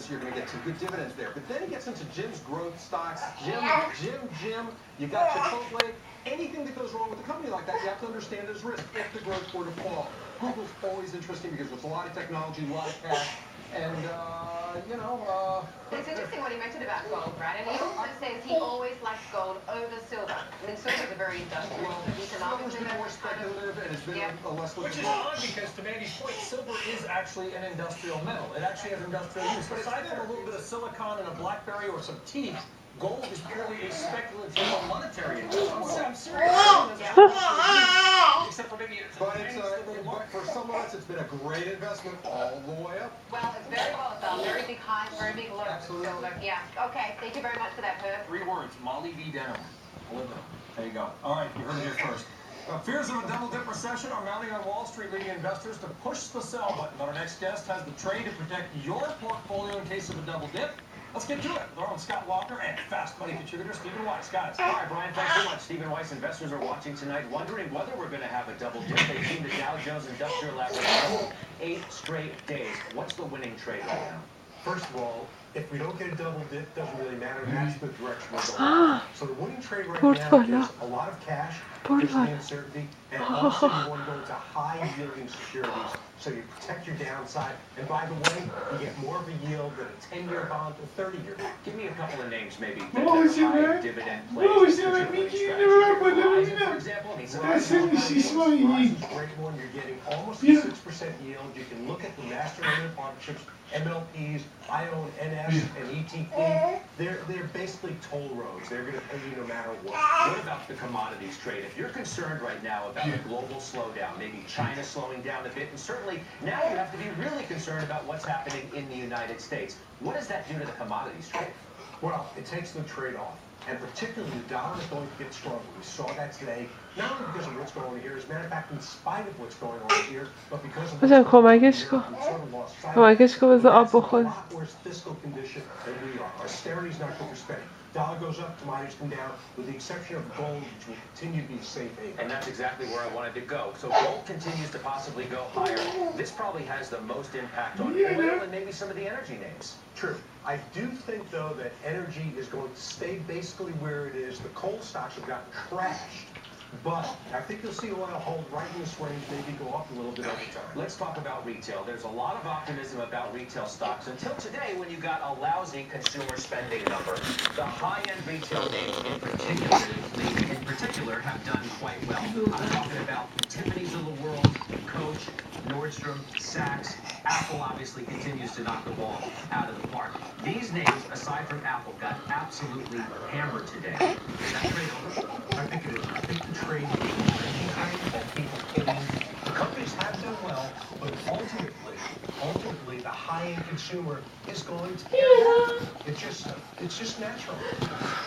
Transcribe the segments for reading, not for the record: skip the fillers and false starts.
You're going to get some good dividends there. But then he gets into Jim's growth stocks. Jim, you got Chipotle. Anything that goes wrong with a company like that, you have to understand there's risk if the growth were to fall. Google's always interesting because there's a lot of technology, a lot of cash, and, It's interesting what he mentioned about gold, right? And he also says he always likes gold over silver. I mean, silver's a very industrial, silver's been more speculative, and it's been a less Which is odd because, to Mandy's point, silver is actually an industrial metal. It actually has industrial use. But aside from a little bit of silicon and a BlackBerry or some teeth, gold is purely a speculative or monetary investment. I'm serious. Except for maybe but for some of us, it's been a great investment all the way up. Well, it's very volatile, very big highs, very big lows. Absolutely. Yeah. Okay. Thank you very much for that, Herb. 3 words: Molly V. Denim. There you go. All right, you heard it here first. Fears of a double-dip recession are mounting on Wall Street, leading investors to push the sell button. But our next guest has the trade to protect your portfolio in case of a double dip. Let's get to it. We're on Scott Walker and Fast Money contributor Stephen Weiss. Guys. All right, Brian, thanks so much. Stephen Weiss. Investors are watching tonight, wondering whether we're going to have a double dip. They've seen the Dow Jones Industrial Average 8 straight days. What's the winning trade right now? First of all, if we don't get a double dip, it doesn't really matter. That's the direction we're going. So the winning trade right now is a lot of cash, gives the uncertainty, and also you want to go into high-yielding securities so you protect your downside. And by the way, you get more of a yield than a 10-year bond to 30-year bond. Give me a couple of names, maybe. High dividend plays. For example, That's a great one. You're getting almost a 6% yield. You can look at the master limited partnerships, MLPs, I own NS and ETP. They're basically toll roads. They're going to pay you no matter what. What about the commodities trade? If you're concerned right now about the global slowdown, maybe China slowing down a bit, and certainly now you have to be really concerned about what's happening in the United States. What does that do to the commodities trade? Well, it takes the trade off. And particularly the dollar is going to get stronger. We saw that today, not only because of what's going on here, as a matter of fact, in spite of what's going on here, but because of مثلا کمکش کن بذار آب بخور. a lot worse fiscal condition than we are. Austerity is not good for spending. Dollar goes up, commodities come down, with the exception of gold, which will continue to be a safe haven. And that's exactly where I wanted to go. So gold continues to possibly go higher. This probably has the most impact on oil and maybe some of the energy names. True. I do think, though, that energy is going to stay basically where it is. The coal stocks have gotten trashed. But I think you'll see oil hold right in this range, maybe go up a little bit over time. Let's talk about retail. There's a lot of optimism about retail stocks until today when you got a lousy consumer spending number. The high-end retail names in particular have done quite well. I'm talking about Tiffany's of the world, Coach, Nordstrom, Saks. Apple obviously continues to knock the ball out of the park. These names, aside from Apple, got absolutely hammered today. Is that trade over? I think it is. I think the trade is that people came in. The companies have done well, but ultimately, the high-end consumer is going to get it. It's just natural.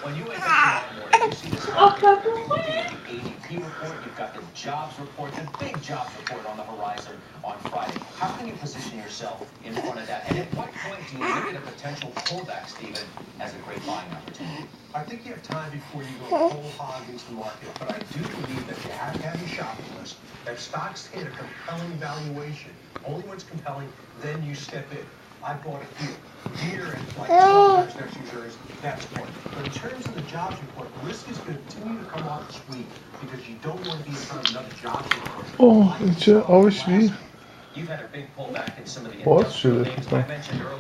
When you wake up tomorrow morning, you see this the ADP report, you've got the jobs report, the big jobs report on the horizon on Friday. How can you position yourself in front of that? And at what point do you look at a potential pullback, Stephen, as a great buying opportunity? I think you have time before you go whole hog into the market, but I do believe that you have to have your shopping list. If stocks hit a compelling valuation, only when it's compelling, then you step in. I bought a few. Deer and like 12 times next year's, that's one. But in terms of the jobs report, risk is going to continue to come off this week because you don't want to be in front of another jobs report. Oh, it's obviously. You've had a big pullback in some of the What should names I mentioned earlier.